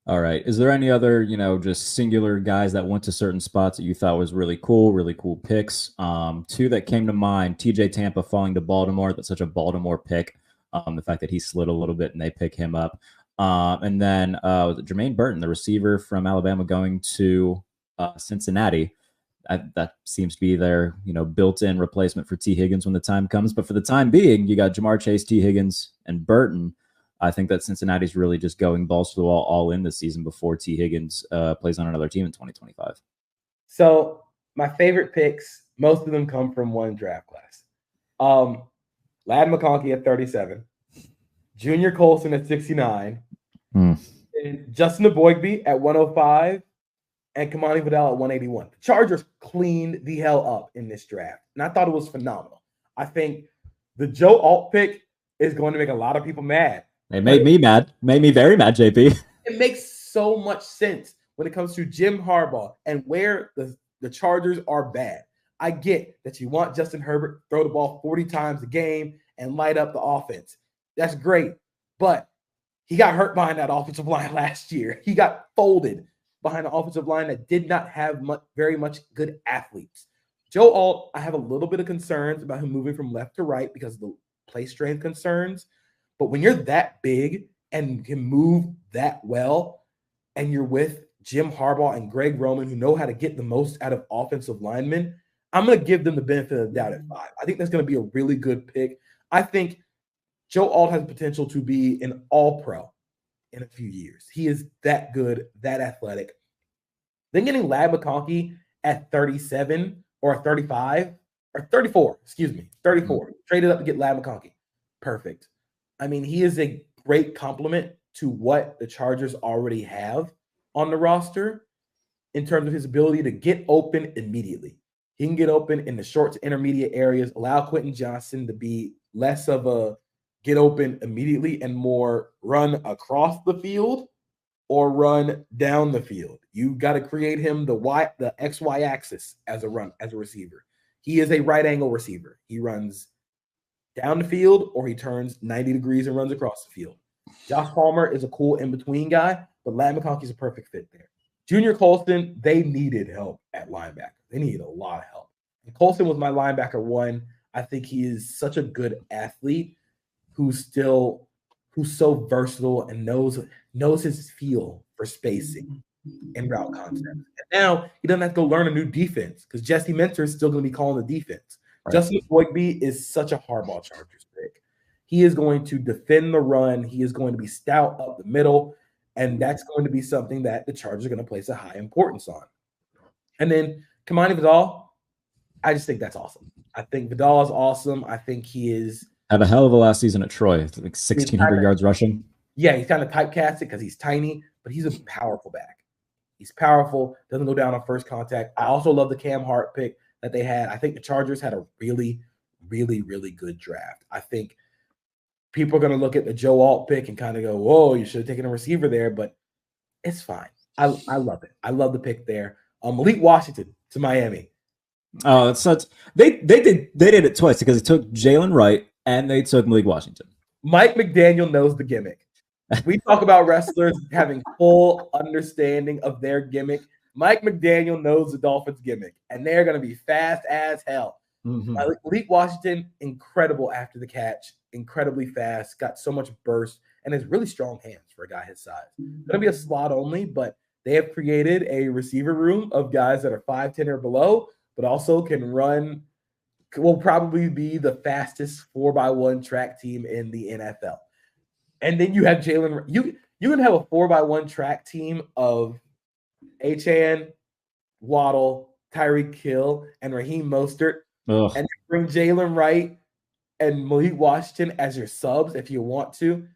All right. Is there any other, just singular guys that went to certain spots that you thought was really cool picks? Two that came to mind, TJ Tampa falling to Baltimore. That's such a Baltimore pick. The fact that he slid a little bit and they pick him up. And then was it Jermaine Burton, the receiver from Alabama, going to Cincinnati. That seems to be their, built-in replacement for T. Higgins when the time comes. But for the time being, you got Jamar Chase, T. Higgins, and Burton. I think that Cincinnati's really just going balls to the wall all in this season before T. Higgins plays on another team in 2025. So my favorite picks, most of them come from one draft class. Ladd McConkey at 37, Junior Colson at 69, and Justin Eboigbe at 105, and Kamani Vidal at 181. The Chargers cleaned the hell up in this draft, and I thought it was phenomenal. I think the Joe Alt pick is going to make a lot of people mad. It made me mad. Made me very mad, JP. It makes so much sense when it comes to Jim Harbaugh and where the Chargers are bad. I get that you want Justin Herbert to throw the ball 40 times a game and light up the offense. That's great. But he got hurt behind that offensive line last year. He got folded behind an offensive line that did not have very much good athletes. Joe Alt, I have a little bit of concerns about him moving from left to right because of the play strength concerns. But when you're that big and can move that well, and you're with Jim Harbaugh and Greg Roman, who know how to get the most out of offensive linemen, I'm going to give them the benefit of the doubt at 5. I think that's going to be a really good pick. I think Joe Alt has potential to be an all-pro in a few years. He is that good, that athletic. Then getting Ladd McConkey at 37 or 35 or 34, 34. Traded up to get Ladd McConkey. Perfect. I mean, he is a great complement to what the Chargers already have on the roster in terms of his ability to get open immediately. He can get open in the short to intermediate areas, allow Quentin Johnson to be less of a get open immediately and more run across the field or run down the field. You got to create him the XY axis as a receiver. He is a right angle receiver. He runs down the field or he turns 90 degrees and runs across the field. Josh Palmer is a cool in-between guy, but Ladd McConkey is a perfect fit there. Junior Colston, they needed help at linebacker. They needed a lot of help. And Colston was my linebacker 1. I think he is such a good athlete who's so versatile and knows his feel for spacing and route concepts. And now he doesn't have to go learn a new defense because Jesse Minter is still going to be calling the defense. Right. Justin Eboigbe is such a Harbaugh Chargers pick. He is going to defend the run. He is going to be stout up the middle, and that's going to be something that the Chargers are going to place a high importance on. And then Kamani Vidal, I just think that's awesome. I think Vidal is awesome. I think he is had a hell of a last season at Troy, like 1,600 yards rushing. Yeah, he's kind of typecasted because he's tiny, but he's a powerful back. He's powerful, doesn't go down on first contact. I also love the Cam Hart pick that they had. I think the Chargers had a really, really, really good draft. I think people are going to look at the Joe Alt pick and kind of go, whoa, you should have taken a receiver there, but it's fine. I love it. I love the pick there. Malik Washington to Miami. Oh, it's such they did it twice because it took Jalen Wright and they took Malik Washington. Mike McDaniel knows the gimmick. We talk about wrestlers having full understanding of their gimmick. Mike McDaniel knows the Dolphins gimmick, and they're going to be fast as hell. Mm-hmm. Malik Washington, incredible after the catch, incredibly fast, got so much burst, and has really strong hands for a guy his size. Going to be a slot only, but they have created a receiver room of guys that are 5'10" or below, but also can run, will probably be the fastest 4x1 track team in the NFL. And then you have Jalen. You can have a 4x1 track team of Achane, Waddle, Tyreek Hill, and Raheem Mostert, and bring Jalen Wright and Malik Washington as your subs if you want to.